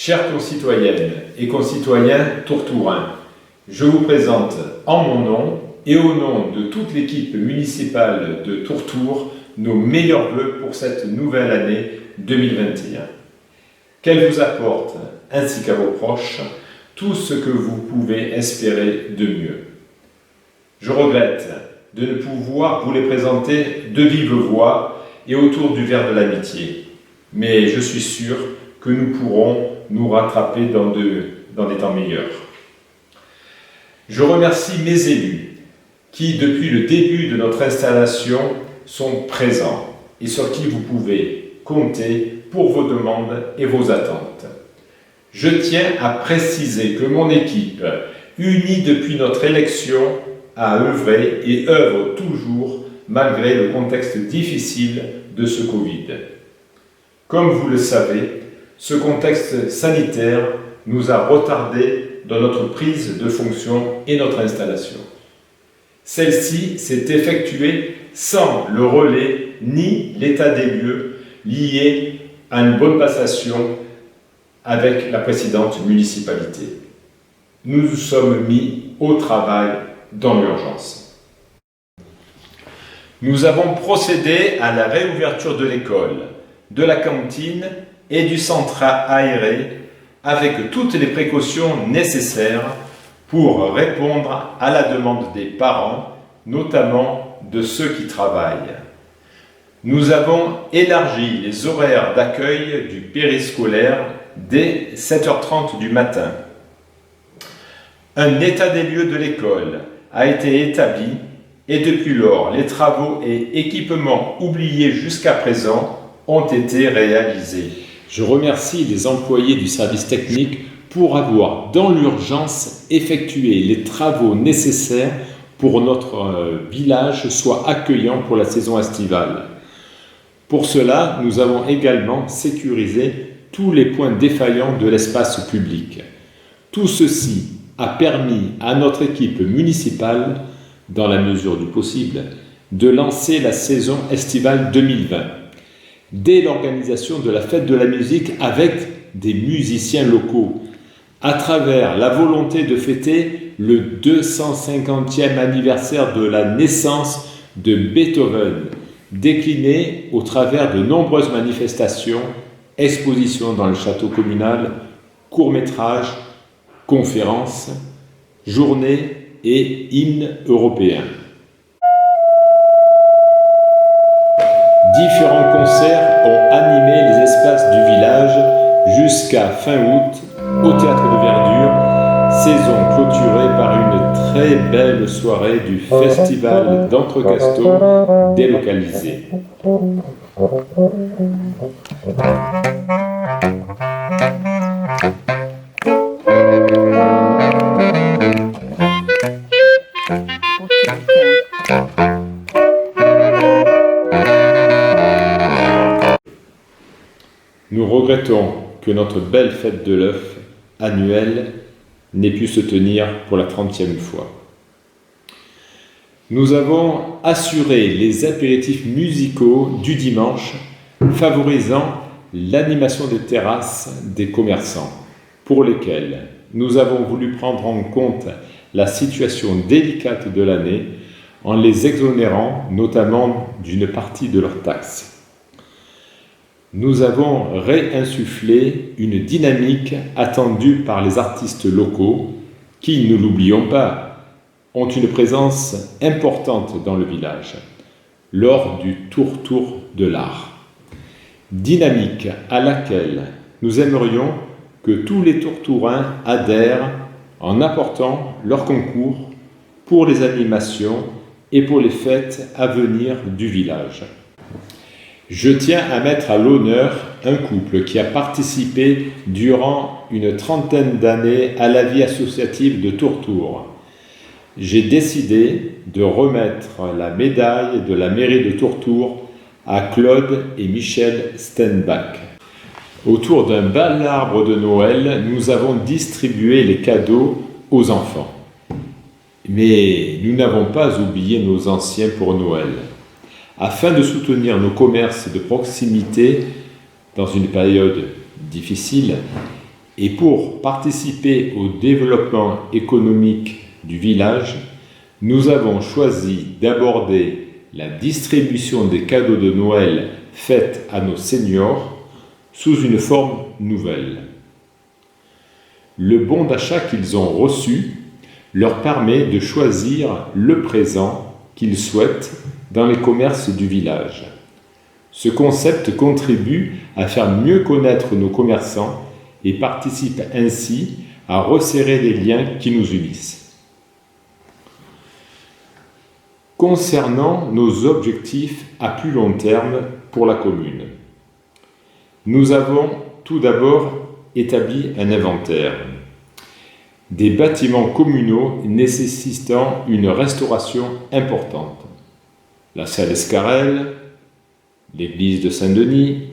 Chères concitoyennes et concitoyens tourtourins, je vous présente en mon nom et au nom de toute l'équipe municipale de Tourtour nos meilleurs vœux pour cette nouvelle année 2021. Qu'elle vous apporte, ainsi qu'à vos proches, tout ce que vous pouvez espérer de mieux. Je regrette de ne pouvoir vous les présenter de vive voix et autour du verre de l'amitié, mais je suis sûr que nous pourrons nous rattraper dans des temps meilleurs. Je remercie mes élus qui, depuis le début de notre installation, sont présents et sur qui vous pouvez compter pour vos demandes et vos attentes. Je tiens à préciser que mon équipe, unie depuis notre élection, a œuvré et œuvre toujours malgré le contexte difficile de ce Covid. Comme vous le savez, ce contexte sanitaire nous a retardé dans notre prise de fonction et notre installation. Celle-ci s'est effectuée sans le relais ni l'état des lieux liés à une bonne passation avec la précédente municipalité. Nous nous sommes mis au travail dans l'urgence. Nous avons procédé à la réouverture de l'école, de la cantine et du centre aéré avec toutes les précautions nécessaires pour répondre à la demande des parents, notamment de ceux qui travaillent. Nous avons élargi les horaires d'accueil du périscolaire dès 7h30 du matin. Un état des lieux de l'école a été établi et depuis lors, les travaux et équipements oubliés jusqu'à présent ont été réalisés. Je remercie les employés du service technique pour avoir, dans l'urgence, effectué les travaux nécessaires pour que notre village soit accueillant pour la saison estivale. Pour cela, nous avons également sécurisé tous les points défaillants de l'espace public. Tout ceci a permis à notre équipe municipale, dans la mesure du possible, de lancer la saison estivale 2020. Dès l'organisation de la fête de la musique avec des musiciens locaux, à travers la volonté de fêter le 250e anniversaire de la naissance de Beethoven, décliné au travers de nombreuses manifestations, expositions dans le château communal, courts-métrages, conférences, journées et hymnes européens. Différents concerts ont animé les espaces du village jusqu'à fin août au Théâtre de Verdure, saison clôturée par une très belle soirée du Festival d'Entrecasteaux délocalisé. Nous regrettons que notre belle fête de l'œuf annuelle n'ait pu se tenir pour la 30e fois. Nous avons assuré les apéritifs musicaux du dimanche, favorisant l'animation des terrasses des commerçants, pour lesquels nous avons voulu prendre en compte la situation délicate de l'année en les exonérant notamment d'une partie de leurs taxes. Nous avons réinsufflé une dynamique attendue par les artistes locaux qui, ne l'oublions pas, ont une présence importante dans le village lors du Tourtour de l'art. Dynamique à laquelle nous aimerions que tous les Tourtourins adhèrent en apportant leur concours pour les animations et pour les fêtes à venir du village. Je tiens à mettre à l'honneur un couple qui a participé durant une trentaine d'années à la vie associative de Tourtour. J'ai décidé de remettre la médaille de la mairie de Tourtour à Claude et Michel Stenbach. Autour d'un bel arbre de Noël, nous avons distribué les cadeaux aux enfants. Mais nous n'avons pas oublié nos anciens pour Noël. Afin de soutenir nos commerces de proximité dans une période difficile Et pour participer au développement économique du village, nous avons choisi d'aborder la distribution des cadeaux de Noël faits à nos seniors sous une forme nouvelle. Le bon d'achat qu'ils ont reçu leur permet de choisir le présent qu'ils souhaitent dans les commerces du village. Ce concept contribue à faire mieux connaître nos commerçants et participe ainsi à resserrer les liens qui nous unissent. Concernant nos objectifs à plus long terme pour la commune, nous avons tout d'abord établi un inventaire des bâtiments communaux nécessitant une restauration importante. La salle Escarelle, l'église de Saint-Denis,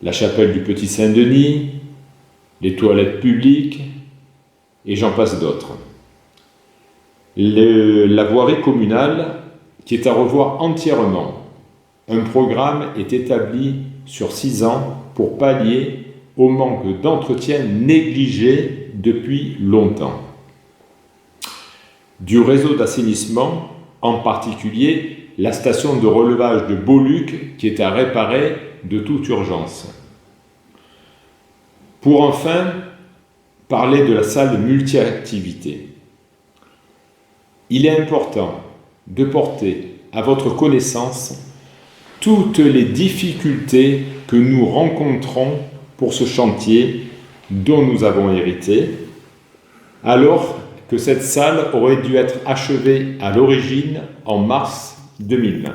la chapelle du Petit Saint-Denis, les toilettes publiques, et j'en passe d'autres. La voirie communale qui est à revoir entièrement. Un programme est établi sur 6 ans pour pallier au manque d'entretien négligé depuis longtemps. Du réseau d'assainissement, en particulier la station de relevage de Beauluc qui est à réparer de toute urgence. Pour enfin parler de la salle multi-activités. Il est important de porter à votre connaissance toutes les difficultés que nous rencontrons pour ce chantier dont nous avons hérité, alors que cette salle aurait dû être achevée à l'origine en mars 2020.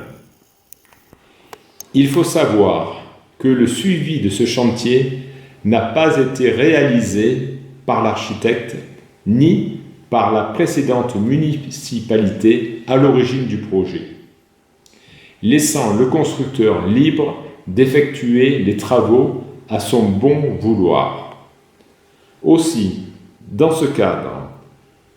Il faut savoir que le suivi de ce chantier n'a pas été réalisé par l'architecte ni par la précédente municipalité à l'origine du projet, laissant le constructeur libre d'effectuer les travaux à son bon vouloir. Aussi, dans ce cadre,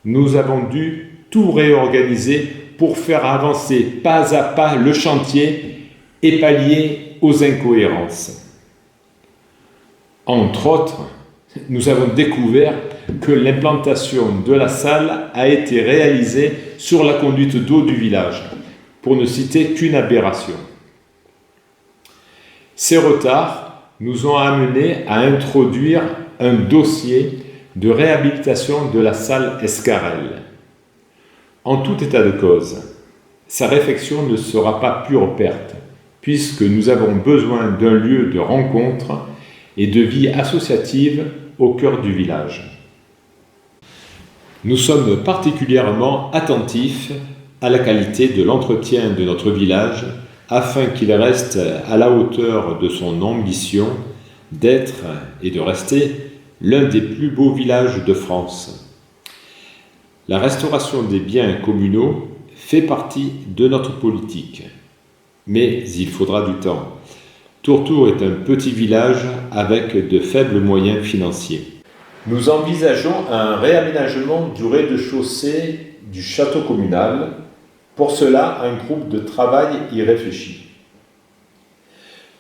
nous avons dû tout réorganiser pour faire avancer pas à pas le chantier et pallier aux incohérences. Entre autres, nous avons découvert que l'implantation de la salle a été réalisée sur la conduite d'eau du village, pour ne citer qu'une aberration. Ces retards nous ont amenés à introduire un dossier de réhabilitation de la salle Escarelle. En tout état de cause, sa réfection ne sera pas pure perte, puisque nous avons besoin d'un lieu de rencontre et de vie associative au cœur du village. Nous sommes particulièrement attentifs à la qualité de l'entretien de notre village afin qu'il reste à la hauteur de son ambition d'être et de rester l'un des plus beaux villages de France. La restauration des biens communaux fait partie de notre politique, mais il faudra du temps. Tourtour est un petit village avec de faibles moyens financiers. Nous envisageons un réaménagement du rez-de-chaussée du château communal. Pour cela, un groupe de travail y réfléchit.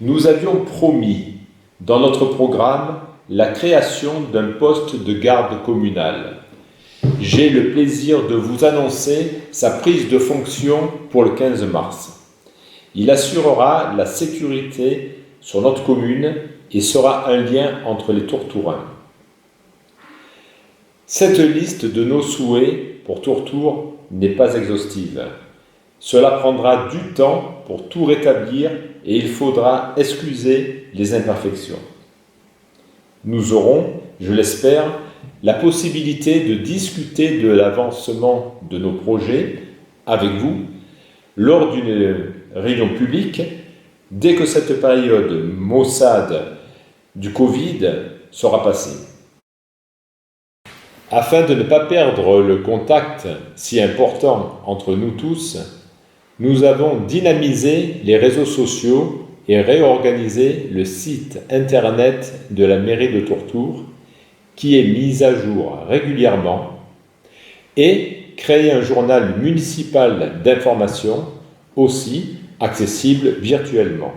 Nous avions promis dans notre programme la création d'un poste de garde communal. J'ai le plaisir de vous annoncer sa prise de fonction pour le 15 mars. Il assurera la sécurité sur notre commune et sera un lien entre les Tourtourins. Cette liste de nos souhaits pour Tourtour n'est pas exhaustive. Cela prendra du temps pour tout rétablir et il faudra excuser les imperfections. Nous aurons, je l'espère, la possibilité de discuter de l'avancement de nos projets avec vous lors d'une réunion publique dès que cette période maussade du Covid sera passée. Afin de ne pas perdre le contact si important entre nous tous, nous avons dynamisé les réseaux sociaux et réorganisé le site internet de la mairie de Tourtour, qui est mis à jour régulièrement, et créé un journal municipal d'information, aussi accessible virtuellement.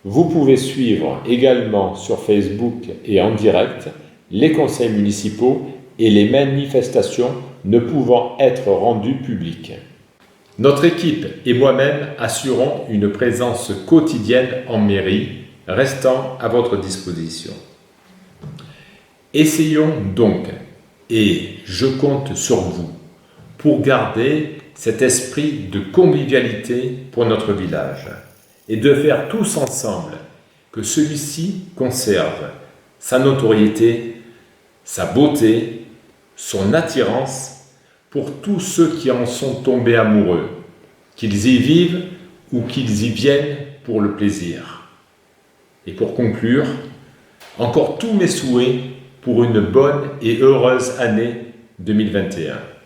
Vous pouvez suivre également sur Facebook et en direct les conseils municipaux et les manifestations ne pouvant être rendues publiques. Notre équipe et moi-même assurons une présence quotidienne en mairie, restant à votre disposition. Essayons donc, et je compte sur vous, pour garder cet esprit de convivialité pour notre village et de faire tous ensemble que celui-ci conserve sa notoriété, sa beauté, son attirance pour tous ceux qui en sont tombés amoureux, qu'ils y vivent ou qu'ils y viennent pour le plaisir. Et pour conclure, encore tous mes souhaits pour une bonne et heureuse année 2021.